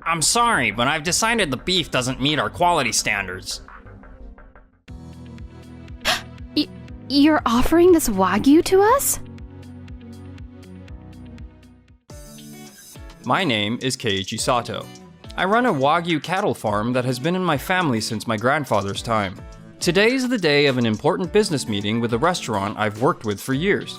I'm sorry, but I've decided the beef doesn't meet our quality standards. You're offering this Wagyu to us? My name is Keiji Sato. I run a Wagyu cattle farm that has been in my family since my grandfather's time. Today is the day of an important business meeting with a restaurant I've worked with for years.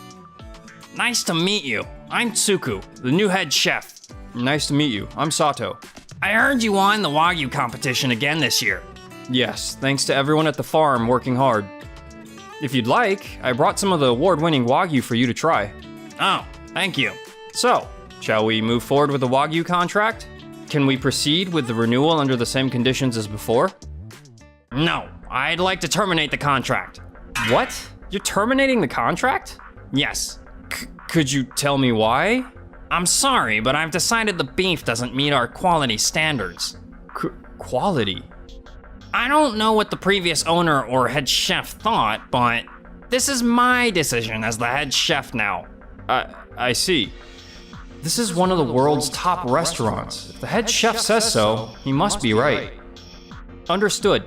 Nice to meet you. I'm Tsuku, the new head chef. Nice to meet you. I'm Sato. I heard you won the Wagyu competition again this year. Yes, thanks to everyone at the farm working hard. If you'd like, I brought some of the award-winning Wagyu for you to try. Oh, thank you. So, shall we move forward with the Wagyu contract? Can we proceed with the renewal under the same conditions as before? No, I'd like to terminate the contract. What? You're terminating the contract? Yes. Could you tell me why? I'm sorry, but I've decided the beef doesn't meet our quality standards. Quality? I don't know what the previous owner or head chef thought, but this is my decision as the head chef now. I see. This is one of the world's top restaurants. If the head chef says so, he must be right. Understood.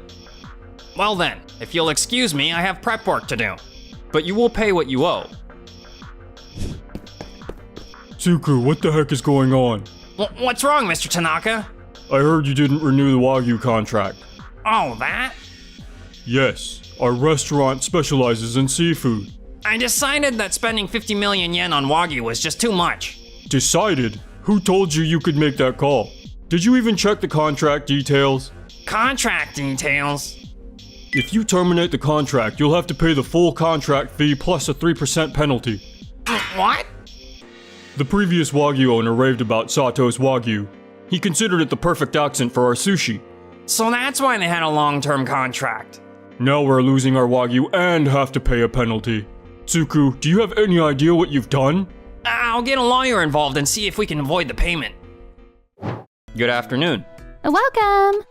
Well then, if you'll excuse me, I have prep work to do. But you will pay what you owe. Tsuku, what the heck is going on? What's wrong, Mr. Tanaka? I heard you didn't renew the Wagyu contract. Oh, that? Yes, our restaurant specializes in seafood. I decided that spending 50 million yen on Wagyu was just too much. Decided? Who told you you could make that call? Did you even check the contract details? Contract details? If you terminate the contract, you'll have to pay the full contract fee plus a 3% penalty. What? The previous Wagyu owner raved about Sato's Wagyu. He considered it the perfect accent for our sushi. So that's why they had a long-term contract. Now we're losing our Wagyu and have to pay a penalty. Tsuku, do you have any idea what you've done? I'll get a lawyer involved and see if we can avoid the payment. Good afternoon. Welcome.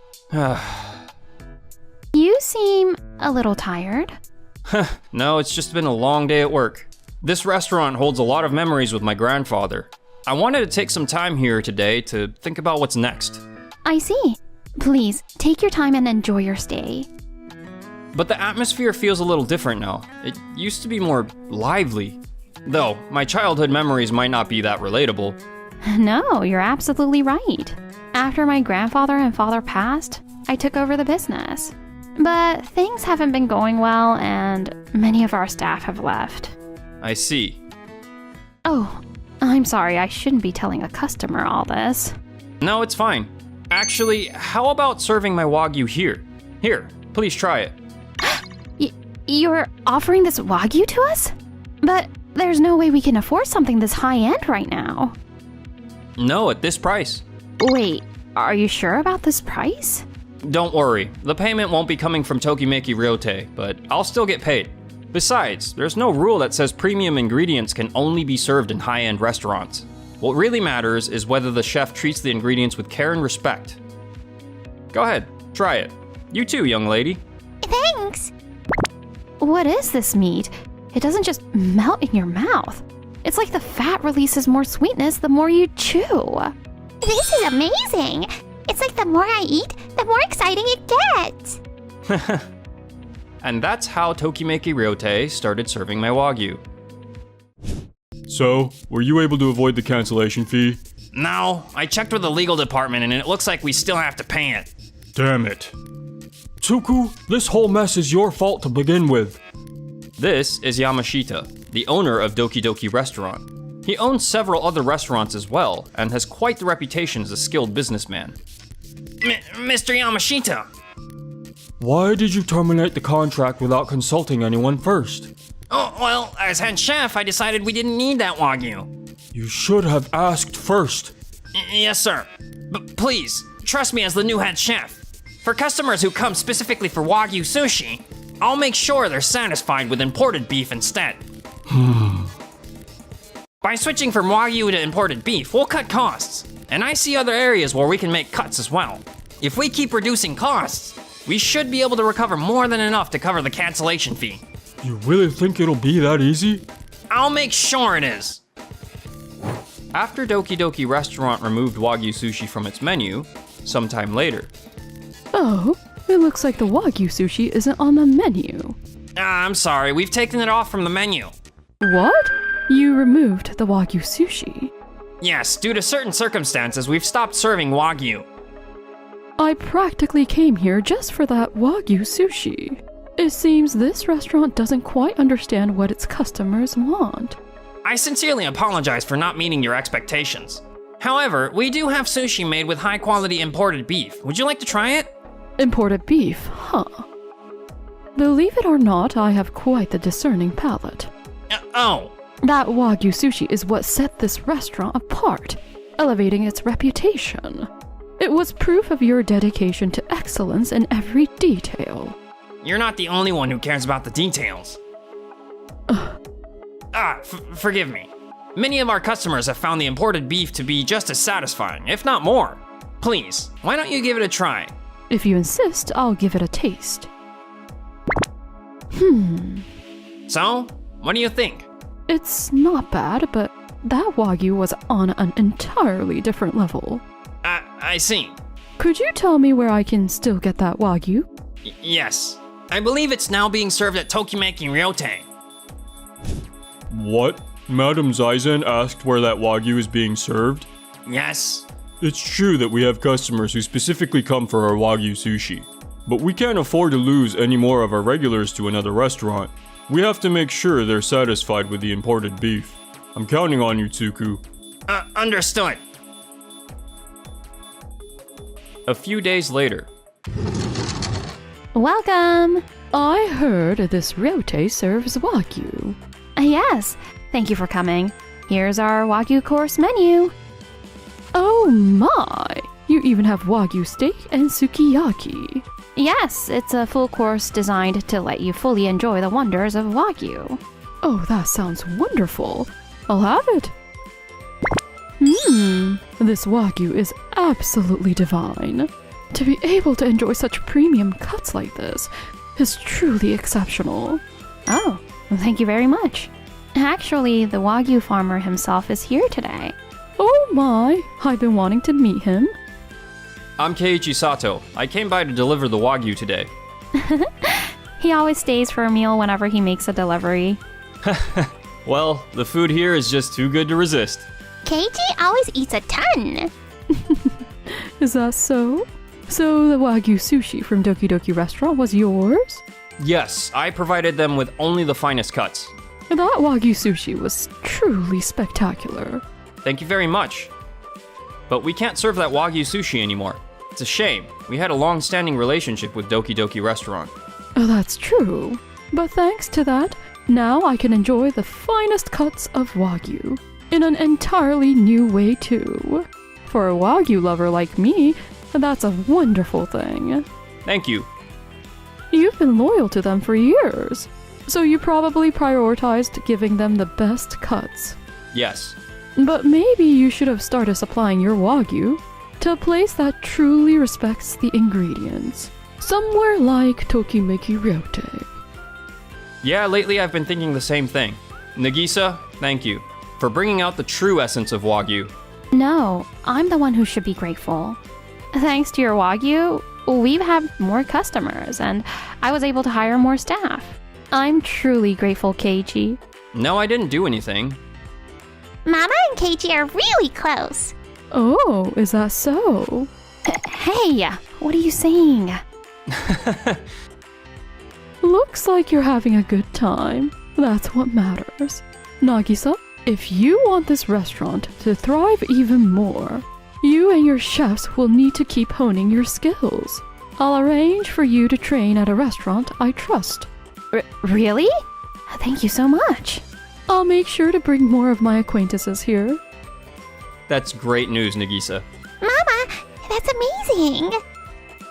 You seem a little tired. No, it's just been a long day at work. This restaurant holds a lot of memories with my grandfather. I wanted to take some time here today to think about what's next. I see. Please, take your time and enjoy your stay. But the atmosphere feels a little different now. It used to be more lively. Though, my childhood memories might not be that relatable. No, you're absolutely right. After my grandfather and father passed, I took over the business. But things haven't been going well, and many of our staff have left. I see. Oh, I'm sorry, I shouldn't be telling a customer all this. No, it's fine. Actually, how about serving my Wagyu here? Here, please try it. You're offering this Wagyu to us? But there's no way we can afford something this high-end right now. No, at this price. Wait, are you sure about this price? Don't worry, the payment won't be coming from Tokimeki Ryotei, but I'll still get paid. Besides, there's no rule that says premium ingredients can only be served in high-end restaurants. What really matters is whether the chef treats the ingredients with care and respect. Go ahead, try it. You too, young lady. Thanks. What is this meat? It doesn't just melt in your mouth. It's like the fat releases more sweetness the more you chew. This is amazing. It's like the more I eat, the more exciting it gets. And that's how Tokimeki Ryotei started serving my Wagyu. So, were you able to avoid the cancellation fee? No, I checked with the legal department and it looks like we still have to pay it. Damn it. Tsuku, this whole mess is your fault to begin with. This is Yamashita, the owner of Doki Doki Restaurant. He owns several other restaurants as well, and has quite the reputation as a skilled businessman. Mr. Yamashita! Why did you terminate the contract without consulting anyone first? Oh, well, as head chef, I decided we didn't need that Wagyu. You should have asked first. Yes, sir. But please, trust me as the new head chef. For customers who come specifically for Wagyu sushi, I'll make sure they're satisfied with imported beef instead. By switching from Wagyu to imported beef, we'll cut costs. And I see other areas where we can make cuts as well. If we keep reducing costs, we should be able to recover more than enough to cover the cancellation fee. You really think it'll be that easy? I'll make sure it is. After Doki Doki Restaurant removed Wagyu sushi from its menu, sometime later. Oh, it looks like the Wagyu sushi isn't on the menu. I'm sorry, we've taken it off from the menu. What? You removed the Wagyu sushi? Yes, due to certain circumstances, we've stopped serving Wagyu. I practically came here just for that Wagyu sushi. It seems this restaurant doesn't quite understand what its customers want. I sincerely apologize for not meeting your expectations. However, we do have sushi made with high-quality imported beef. Would you like to try it? Imported beef, huh? Believe it or not, I have quite the discerning palate. Oh, That Wagyu sushi is what set this restaurant apart, elevating its reputation. It was proof of your dedication to excellence in every detail. you're not the only one who cares about the details. Forgive me. Many of our customers have found the imported beef to be just as satisfying, if not more. Please, why don't you give it a try? If you insist, I'll give it a taste. So, what do you think? It's not bad, but that Wagyu was on an entirely different level. I see. Could you tell me where I can still get that Wagyu? Yes. I believe it's now being served at Tokimeki Ryote. What? Madam Zaizen asked where that Wagyu is being served? Yes. It's true that we have customers who specifically come for our Wagyu sushi, but we can't afford to lose any more of our regulars to another restaurant. We have to make sure they're satisfied with the imported beef. I'm counting on you, Tsuku. Understood. A few days later. Welcome! I heard this Ryote serves Wagyu. Yes, thank you for coming. Here's our Wagyu course menu. Oh my! You even have Wagyu steak and sukiyaki. Yes, it's a full course designed to let you fully enjoy the wonders of Wagyu. Oh, that sounds wonderful. I'll have it. This Wagyu is absolutely divine. To be able to enjoy such premium cuts like this is truly exceptional. Oh, thank you very much. Actually, the Wagyu farmer himself is here today. Oh my, I've been wanting to meet him. I'm Keiichi Sato. I came by to deliver the Wagyu today. He always stays for a meal whenever he makes a delivery. Well, the food here is just too good to resist. Keiji always eats a ton. Is that so? So the Wagyu sushi from Doki Doki Restaurant was yours? Yes, I provided them with only the finest cuts. That Wagyu sushi was truly spectacular. Thank you very much. But we can't serve that Wagyu sushi anymore. It's a shame. We had a long-standing relationship with Doki Doki Restaurant. Oh, that's true. But thanks to that, now I can enjoy the finest cuts of Wagyu in an entirely new way too. For a Wagyu lover like me, that's a wonderful thing. Thank you. You've been loyal to them for years, so you probably prioritized giving them the best cuts. Yes. But maybe you should have started supplying your Wagyu to a place that truly respects the ingredients. Somewhere like Tokimeki Ryote. Yeah, lately I've been thinking the same thing. Nagisa, thank you for bringing out the true essence of Wagyu. No, I'm the one who should be grateful. Thanks to your Wagyu, we've had more customers, and I was able to hire more staff. I'm truly grateful, Keiichi. No, I didn't do anything. Mama and Keiji are really close. Oh, is that so? Hey, what are you saying? Looks like you're having a good time. That's what matters. Nagisa, if you want this restaurant to thrive even more, you and your chefs will need to keep honing your skills. I'll arrange for you to train at a restaurant I trust. Really? Thank you so much. I'll make sure to bring more of my acquaintances here. That's great news, Nagisa. Mama, that's amazing.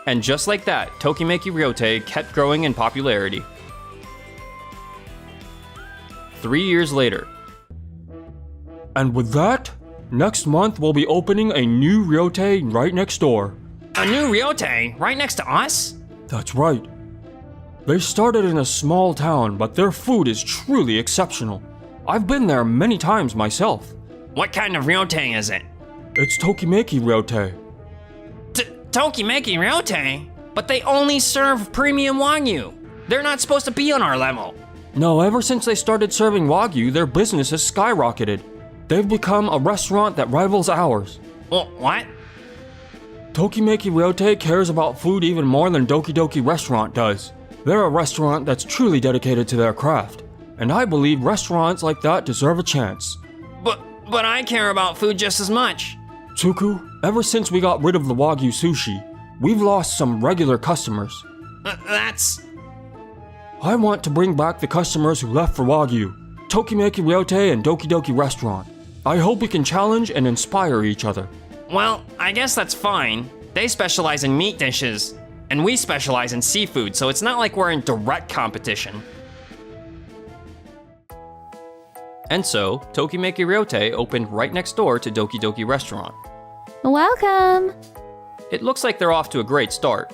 And just like that, Tokimeki Ryote kept growing in popularity. 3 years later. And with that, next month we'll be opening a new Ryote right next door. A new Ryote right next to us? That's right. They started in a small town, but their food is truly exceptional. I've been there many times myself. What kind of ryotei is it? It's Tokimeki Ryotei. Tokimeki ryotei? But they only serve premium Wagyu. They're not supposed to be on our level. No, ever since they started serving Wagyu, their business has skyrocketed. They've become a restaurant that rivals ours. What? Tokimeki Ryotei cares about food even more than Doki Doki Restaurant does. They're a restaurant that's truly dedicated to their craft. And I believe restaurants like that deserve a chance. But I care about food just as much. Tsuku, ever since we got rid of the Wagyu sushi, we've lost some regular customers. That's... I want to bring back the customers who left for Wagyu, Tokimeki Ryotei and Doki Doki Restaurant. I hope we can challenge and inspire each other. Well, I guess that's fine. They specialize in meat dishes, and we specialize in seafood, so it's not like we're in direct competition. And so, Tokimeki Ryotei opened right next door to Doki Doki Restaurant. Welcome! It looks like they're off to a great start.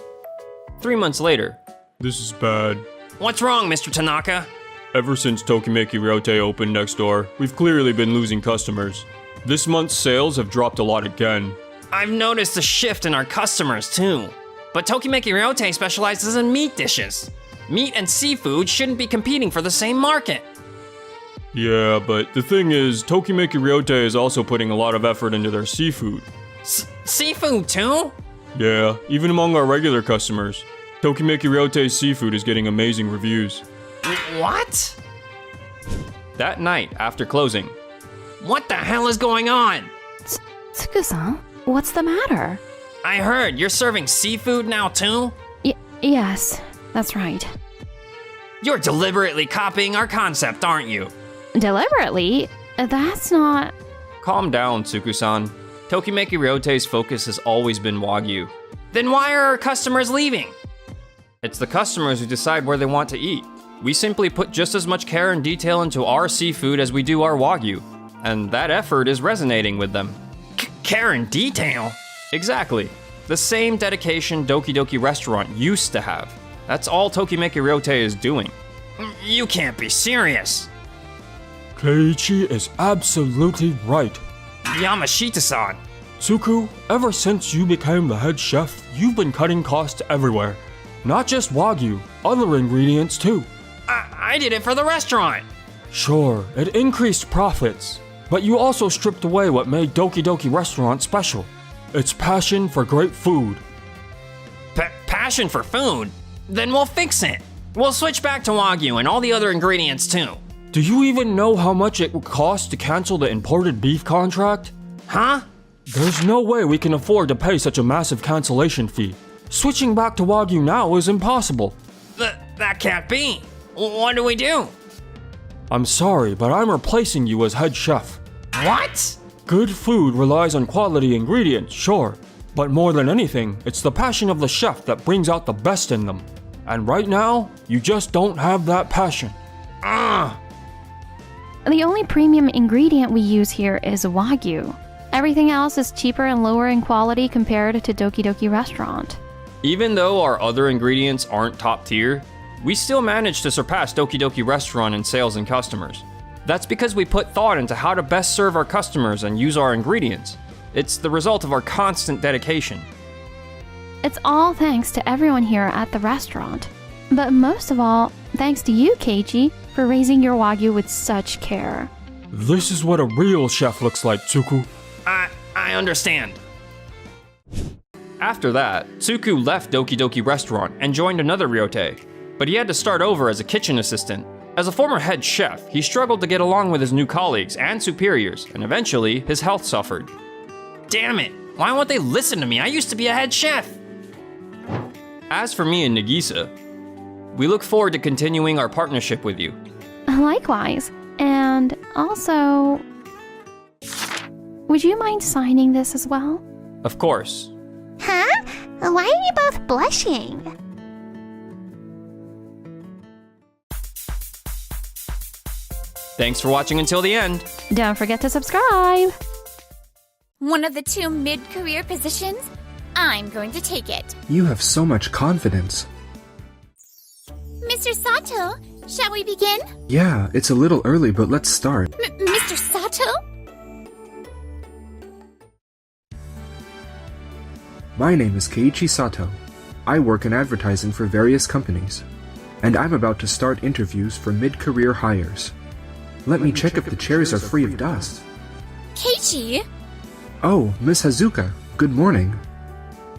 3 months later, This is bad. What's wrong, Mr. Tanaka? Ever since Tokimeki Ryotei opened next door, we've clearly been losing customers. This month's sales have dropped a lot again. I've noticed a shift in our customers, too. But Tokimeki Ryotei specializes in meat dishes. Meat and seafood shouldn't be competing for the same market. Yeah, but the thing is, Tokimeki Ryotei is also putting a lot of effort into their seafood. Seafood, too? Yeah, even among our regular customers. Tokimeki Ryotei's seafood is getting amazing reviews. What? that night after closing, What the hell is going on? Tsuku-san, what's the matter? I heard you're serving seafood now, too? Yes, that's right. You're deliberately copying our concept, aren't you? Deliberately? That's not... calm down, Tsuku-san. Tokimeki Ryotei's focus has always been Wagyu. Then why are our customers leaving? It's the customers who decide where they want to eat. We simply put just as much care and detail into our seafood as we do our Wagyu, and that effort is resonating with them. Care and detail? Exactly. The same dedication Doki Doki Restaurant used to have. That's all Tokimeki Ryotei is doing. You can't be serious. Keiichi is absolutely right. Yamashita-san. Tsuku, ever since you became the head chef, you've been cutting costs everywhere. Not just Wagyu, other ingredients too. I did it for the restaurant. Sure, it increased profits, but you also stripped away what made Doki Doki Restaurant special. Its passion for great food. Passion for food? Then we'll fix it. We'll switch back to Wagyu and all the other ingredients too. Do you even know how much it would cost to cancel the imported beef contract? Huh? There's no way we can afford to pay such a massive cancellation fee. Switching back to Wagyu now is impossible. That can't be. What do we do? I'm sorry, but I'm replacing you as head chef. What? Good food relies on quality ingredients, sure. But more than anything, it's the passion of the chef that brings out the best in them. And right now, you just don't have that passion. The only premium ingredient we use here is Wagyu. Everything else is cheaper and lower in quality compared to Doki Doki Restaurant. Even though our other ingredients aren't top tier, we still manage to surpass Doki Doki Restaurant in sales and customers. That's because we put thought into how to best serve our customers and use our ingredients. It's the result of our constant dedication. It's all thanks to everyone here at the restaurant. But most of all, thanks to you, Keiichi, for raising your Wagyu with such care. This is what a real chef looks like, Tsuku. I understand. After that, Tsuku left Doki Doki Restaurant and joined another ryotei, but he had to start over as a kitchen assistant. As a former head chef, he struggled to get along with his new colleagues and superiors, and eventually his health suffered. Damn it. Why won't they listen to me? I used to be a head chef. As for me and Nagisa, we look forward to continuing our partnership with you. Likewise. And also... would you mind signing this as well? Of course. Huh? Why are you both blushing? Thanks for watching until the end. Don't forget to subscribe! One of the two mid-career positions? I'm going to take it. You have so much confidence. Mr. Sato, shall we begin? Yeah, it's a little early, but let's start. Mr. Sato? My name is Keiichi Sato. I work in advertising for various companies, and I'm about to start interviews for mid-career hires. Let me check if the chairs are free of dust. Keiichi! Oh, Miss Hazuka, good morning.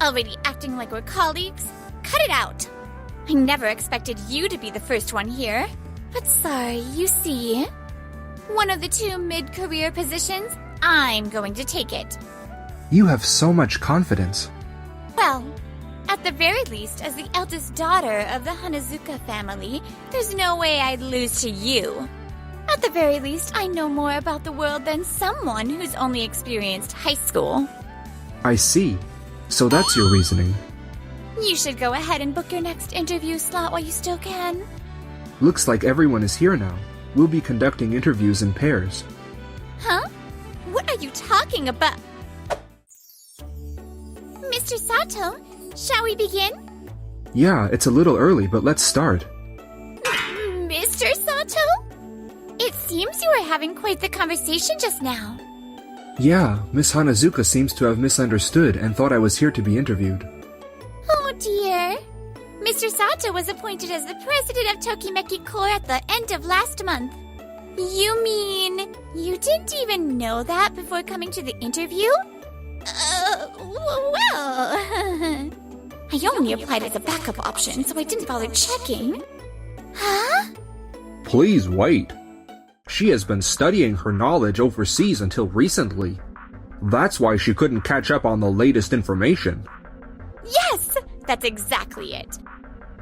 Already acting like we're colleagues? Cut it out! I never expected you to be the first one here. But sorry, you see. One of the 2 mid-career positions, I'm going to take it. You have so much confidence. Well, at the very least, as the eldest daughter of the Hanazuka family, there's no way I'd lose to you. At the very least, I know more about the world than someone who's only experienced high school. I see. So that's your reasoning. You should go ahead and book your next interview slot while you still can. Looks like everyone is here now. We'll be conducting interviews in pairs. Huh? What are you talking about? Mr. Sato, shall we begin? Yeah, it's a little early, but let's start. Mr. Sato? It seems you were having quite the conversation just now. Yeah, Miss Hanazuka seems to have misunderstood and thought I was here to be interviewed. Oh dear. Mr. Sato was appointed as the president of Tokimeki Corps at the end of last month. You mean you didn't even know that before coming to the interview? Well... I only applied as a backup option, so I didn't bother checking. Huh? Please wait. She has been studying her knowledge overseas until recently. That's why she couldn't catch up on the latest information. Yes, that's exactly it.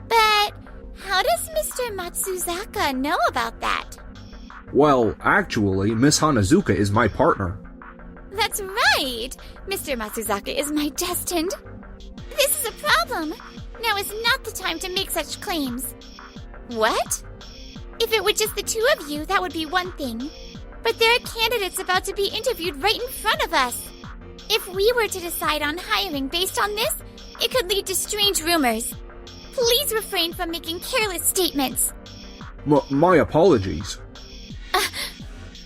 But how does Mr. Matsuzaka know about that? Well, actually, Miss Hanazuka is my partner. That's right. Mr. Matsuzaka is my destined. This is a problem. Now is not the time to make such claims. What? If it were just the 2 of you, that would be one thing. But there are candidates about to be interviewed right in front of us. If we were to decide on hiring based on this, it could lead to strange rumors. Please refrain from making careless statements. My apologies.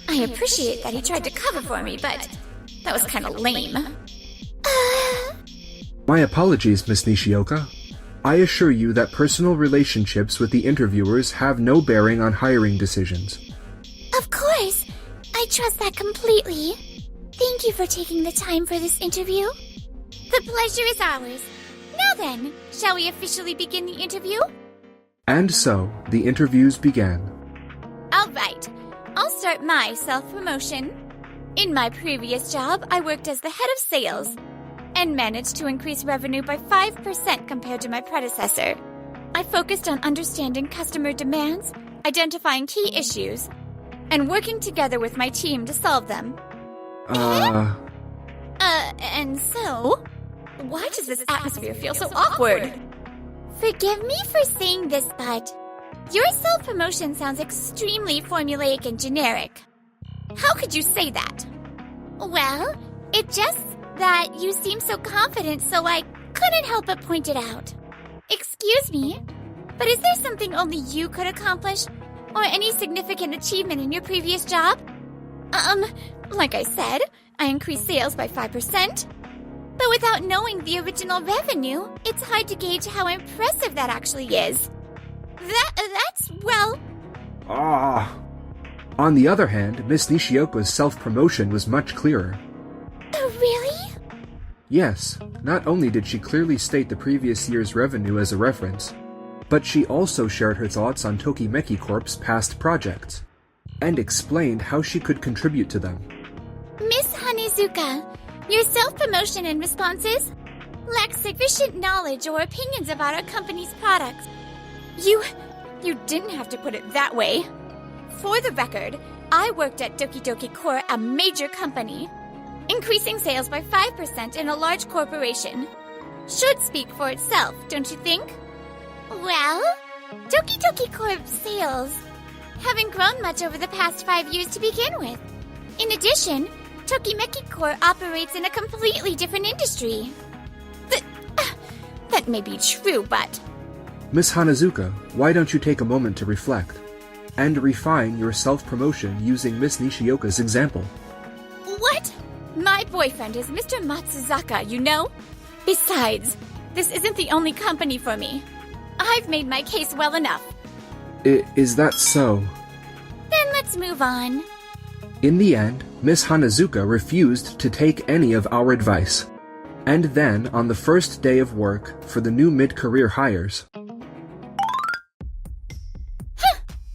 I appreciate that he tried to cover for me, but that was kind of lame. My apologies, Miss Nishioka. I assure you that personal relationships with the interviewers have no bearing on hiring decisions. Of course. I trust that completely. Thank you for taking the time for this interview. The pleasure is ours. Now then, shall we officially begin the interview? And so, the interviews began. All right. I'll start my self-promotion. In my previous job, I worked as the head of sales and managed to increase revenue by 5% compared to my predecessor. I focused on understanding customer demands, identifying key issues, and working together with my team to solve them. And so, why does this atmosphere feel so awkward? Forgive me for saying this, but your self-promotion sounds extremely formulaic and generic. How could you say that? Well, it just that you seem so confident, so I couldn't help but point it out. Excuse me, but is there something only you could accomplish? Or any significant achievement in your previous job? Like I said, I increased sales by 5%. But without knowing the original revenue, it's hard to gauge how impressive that actually is. That's, well... On the other hand, Miss Nishioka's self-promotion was much clearer. Really? Yes, not only did she clearly state the previous year's revenue as a reference, but she also shared her thoughts on Tokimeki Corp's past projects, and explained how she could contribute to them. Miss Hanazuka, your self-promotion and responses lack sufficient knowledge or opinions about our company's products. You didn't have to put it that way. For the record, I worked at Doki Doki Corp, a major company. Increasing sales by 5% in a large corporation should speak for itself, don't you think? Well, Doki Doki Corp's sales haven't grown much over the past 5 years to begin with. In addition, Tokimeki Corp operates in a completely different industry. That may be true, but... Miss Hanazuka, why don't you take a moment to reflect, and refine your self-promotion using Miss Nishioka's example? What? My boyfriend is Mr. Matsuzaka, you know? Besides, this isn't the only company for me. I've made my case well enough. Is that so? Then let's move on. In the end, Miss Hanazuka refused to take any of our advice. And then, on the first day of work for the new mid-career hires,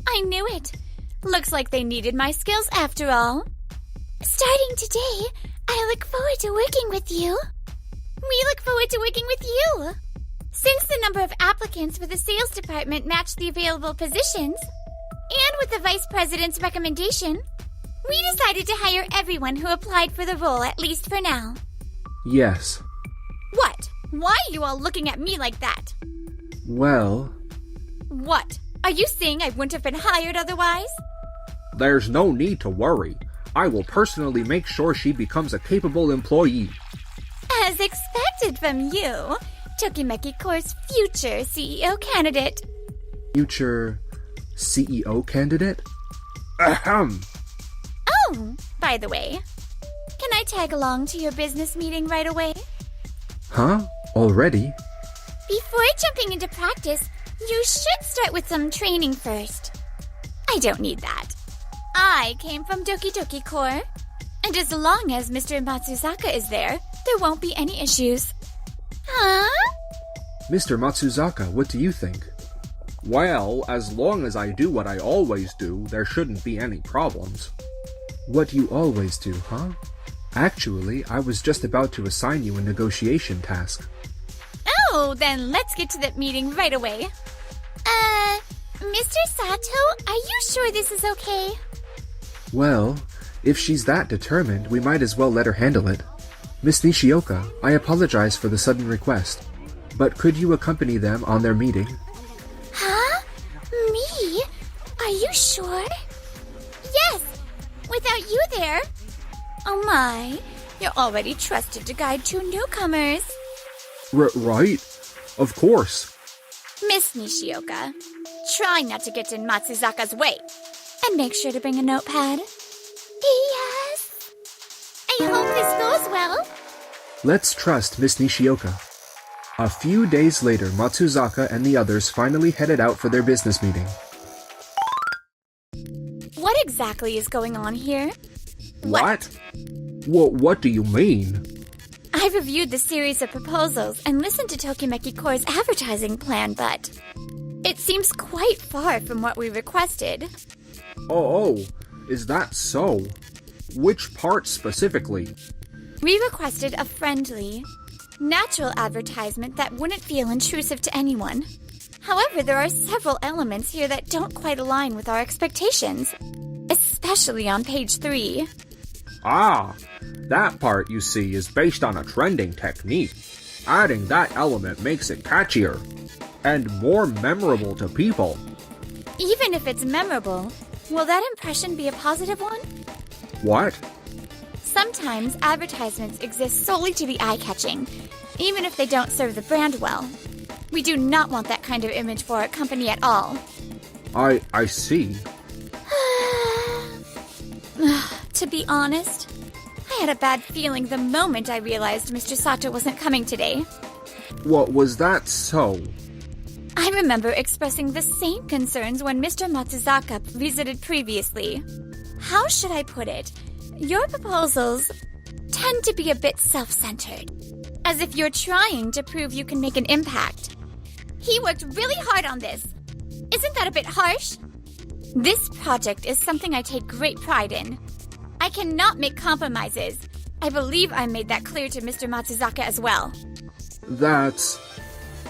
I knew it. Looks like they needed my skills after all. Starting today, I look forward to working with you. We look forward to working with you. Since the number of applicants for the sales department matched the available positions, and with the vice president's recommendation, we decided to hire everyone who applied for the role, at least for now. yes. What? Why are you all looking at me like that? Well, What? Are you saying I wouldn't have been hired otherwise? there's no need to worry. I will personally make sure she becomes a capable employee. As expected from you, Tokimeki Corp's future CEO candidate. Future CEO candidate? Ahem. Oh, by the way, can I tag along to your business meeting right away? Huh? Already? Before jumping into practice, you should start with some training first. I don't need that. I came from Doki Doki Corps, and as long as Mr. Matsuzaka is there won't be any issues. Huh? Mr. Matsuzaka, what do you think? Well, as long as I do what I always do, there shouldn't be any problems. What you always do, huh? Actually, I was just about to assign you a negotiation task. Oh, then let's get to that meeting right away. Mr. Sato, are you sure this is okay? Well, if she's that determined, we might as well let her handle it. Miss Nishioka, I apologize for the sudden request, but could you accompany them on their meeting? Huh? Me? Are you sure? Yes! Without you there. Oh my, you're already trusted to guide two newcomers. Right? Of course. Miss Nishioka, try not to get in Matsuzaka's way. And make sure to bring a notepad. Yes. I hope this goes well. Let's trust Miss Nishioka. A few days later, Matsuzaka and the others finally headed out for their business meeting. What exactly is going on here? What? What do you mean? I reviewed the series of proposals and listened to Tokimeki Corp's advertising plan, but it seems quite far from what we requested. Oh, is that so? Which part specifically? We requested a friendly, natural advertisement that wouldn't feel intrusive to anyone. However, there are several elements here that don't quite align with our expectations, especially on page 3. Ah, that part, you see, is based on a trending technique. Adding that element makes it catchier and more memorable to people. Even if it's memorable, will that impression be a positive one? What? Sometimes advertisements exist solely to be eye-catching, even if they don't serve the brand well. We do not want that kind of image for our company at all. I see. To be honest, I had a bad feeling the moment I realized Mr. Sato wasn't coming today. What was that so? I remember expressing the same concerns when Mr. Matsuzaka visited previously. How should I put it? Your proposals tend to be a bit self-centered, as if you're trying to prove you can make an impact. He worked really hard on this. Isn't that a bit harsh? This project is something I take great pride in. I cannot make compromises. I believe I made that clear to Mr. Matsuzaka as well. That's...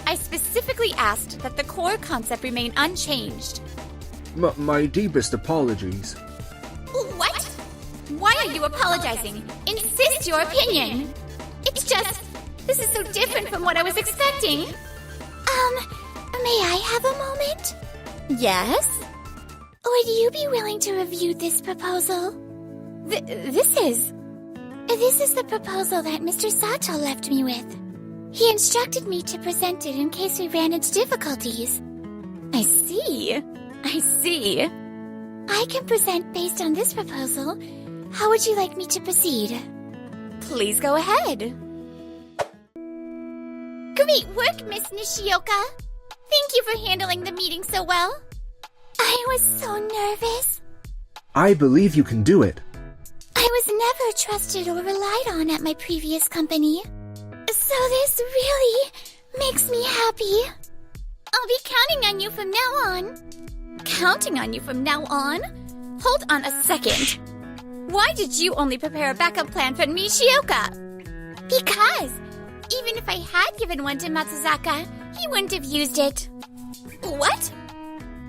I specifically asked that the core concept remain unchanged. my deepest apologies. What? Why are you apologizing? Insist your opinion. It's just, this is so different from what I was expecting. May I have a moment? Yes? Would you be willing to review this proposal? This is the proposal that Mr. Sato left me with. He instructed me to present it in case we ran into difficulties. I see. I can present based on this proposal. How would you like me to proceed? Please go ahead. Great work, Miss Nishioka. Thank you for handling the meeting so well. I was so nervous. I believe you can do it. I was never trusted or relied on at my previous company. So this really makes me happy. I'll be counting on you from now on. Counting on you from now on? Hold on a second. Why did you only prepare a backup plan for Nishioka? Because even if I had given one to Matsuzaka, he wouldn't have used it. What?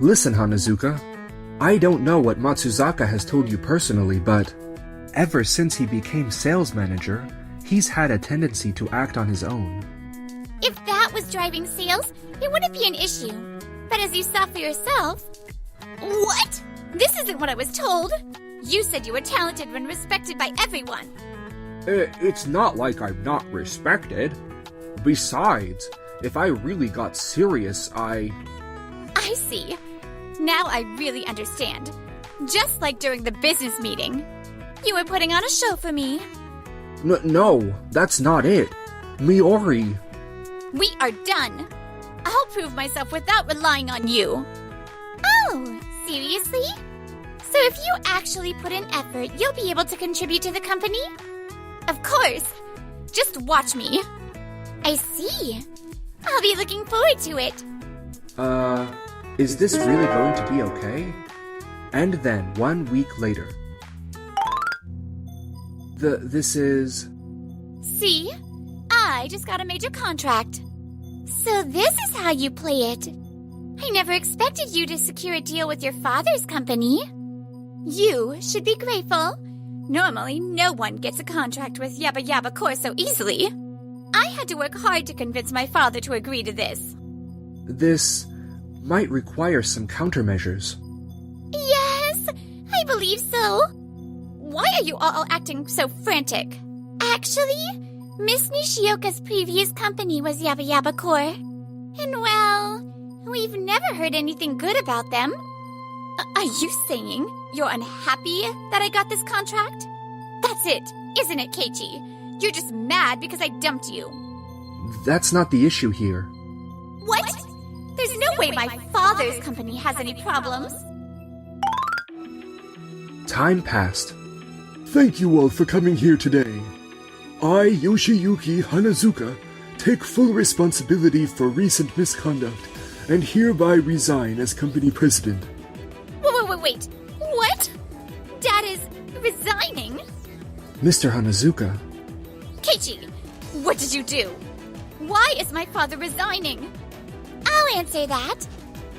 Listen, Hanazuka. I don't know what Matsuzaka has told you personally, but ever since he became sales manager, he's had a tendency to act on his own. If that was driving sales, it wouldn't be an issue. But as you saw for yourself... What? This isn't what I was told. You said you were talented and respected by everyone. It's not like I'm not respected. Besides, if I really got serious, I see. Now I really understand. Just like during the business meeting. You were putting on a show for me. No, that's not it. Miori. We are done. I'll prove myself without relying on you. Oh, seriously? So if you actually put in effort, you'll be able to contribute to the company? Of course. Just watch me. I see. I'll be looking forward to it. Is this really going to be okay? And then 1 week later. This is... See? I just got a major contract. So this is how you play it. I never expected you to secure a deal with your father's company. You should be grateful. Normally, no one gets a contract with Yaba Yaba Core so easily. I had to work hard to convince my father to agree to this. This might require some countermeasures. Yes, I believe so. Why are you all acting so frantic? Actually, Miss Nishioka's previous company was Yaba Yaba Core. And well, we've never heard anything good about them. Are you saying you're unhappy that I got this contract? That's it, isn't it, Keiichi? You're just mad because I dumped you. That's not the issue here. What? There's no way my father's company has any problems. Time passed. Thank you all for coming here today. I, Yoshiyuki Hanazuka, take full responsibility for recent misconduct and hereby resign as company president. Wait. What? Dad is resigning? Mr. Hanazuka. Keiichi, what did you do? Why is my father resigning? I'll answer that.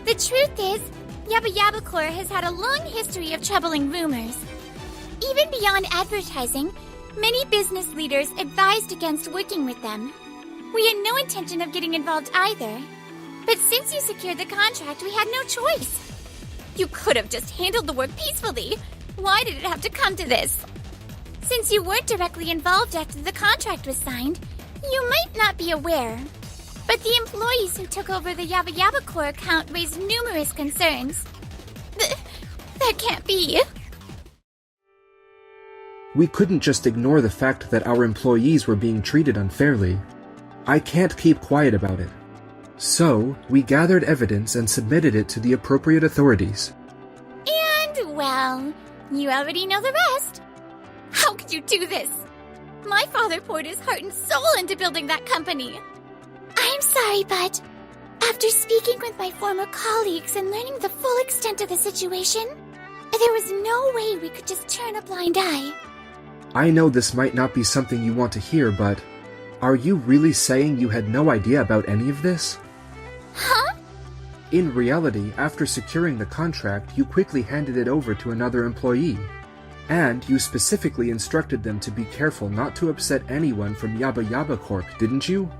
The truth is, Yaba Yaba Core has had a long history of troubling rumors. Even beyond advertising, many business leaders advised against working with them. We had no intention of getting involved either. But since you secured the contract, we had no choice. You could have just handled the work peacefully. Why did it have to come to this? Since you weren't directly involved after the contract was signed, you might not be aware. But the employees who took over the Yaba Yaba Core account raised numerous concerns. That can't be. We couldn't just ignore the fact that our employees were being treated unfairly. I can't keep quiet about it. So, we gathered evidence and submitted it to the appropriate authorities. And, well, you already know the rest. How could you do this? My father poured his heart and soul into building that company. I'm sorry, but after speaking with my former colleagues and learning the full extent of the situation, there was no way we could just turn a blind eye. I know this might not be something you want to hear, but are you really saying you had no idea about any of this? Huh? In reality, after securing the contract, you quickly handed it over to another employee. And you specifically instructed them to be careful not to upset anyone from Yaba Yaba Corp, didn't you?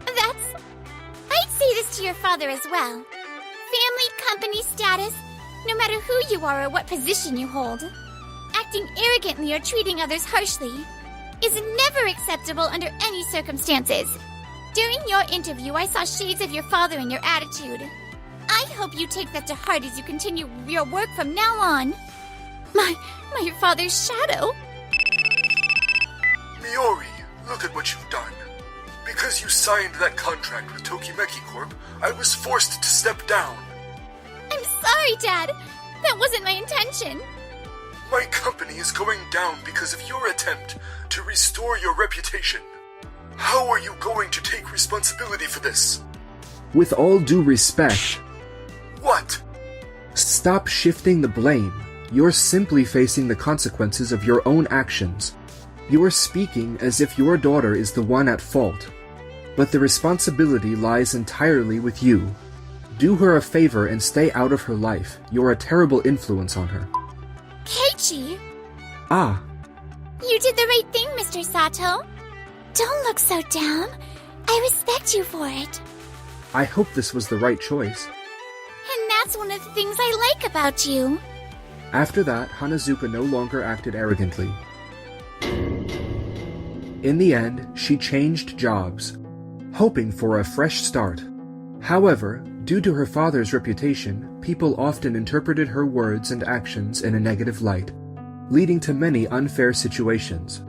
I'd say this to your father as well. Family, company status, no matter who you are or what position you hold, acting arrogantly or treating others harshly is never acceptable under any circumstances. During your interview, I saw shades of your father in your attitude. I hope you take that to heart as you continue your work from now on. My father's shadow? Miori, look at what you've done. Because you signed that contract with Tokimeki Corp, I was forced to step down. I'm sorry, Dad. That wasn't my intention. My company is going down because of your attempt to restore your reputation. How are you going to take responsibility for this? With all due respect, What? stop shifting the blame. You're simply facing the consequences of your own actions. You are speaking as if your daughter is the one at fault. But the responsibility lies entirely with you. Do her a favor and stay out of her life. You're a terrible influence on her. Keiichi, Ah, you did the right thing, Mr. Sato. Don't look so down. I respect you for it. I hope this was the right choice. And that's one of the things I like about you. After that, Hanazuka no longer acted arrogantly. In the end, she changed jobs, hoping for a fresh start. However, due to her father's reputation, people often interpreted her words and actions in a negative light, leading to many unfair situations.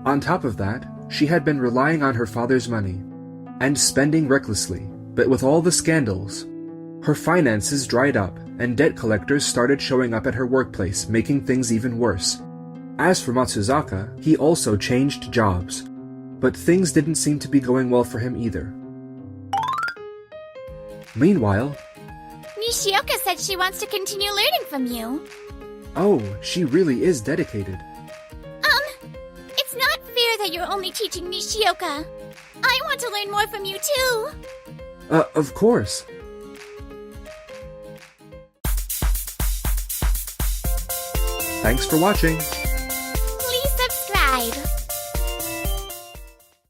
On top of that, she had been relying on her father's money and spending recklessly, but with all the scandals, her finances dried up and debt collectors started showing up at her workplace, making things even worse. As for Matsuzaka, he also changed jobs, but things didn't seem to be going well for him either. Meanwhile, Nishioka said she wants to continue learning from you. oh, she really is dedicated. It's not fair that you're only teaching Nishioka. I want to learn more from you too. Of course. Thanks for watching.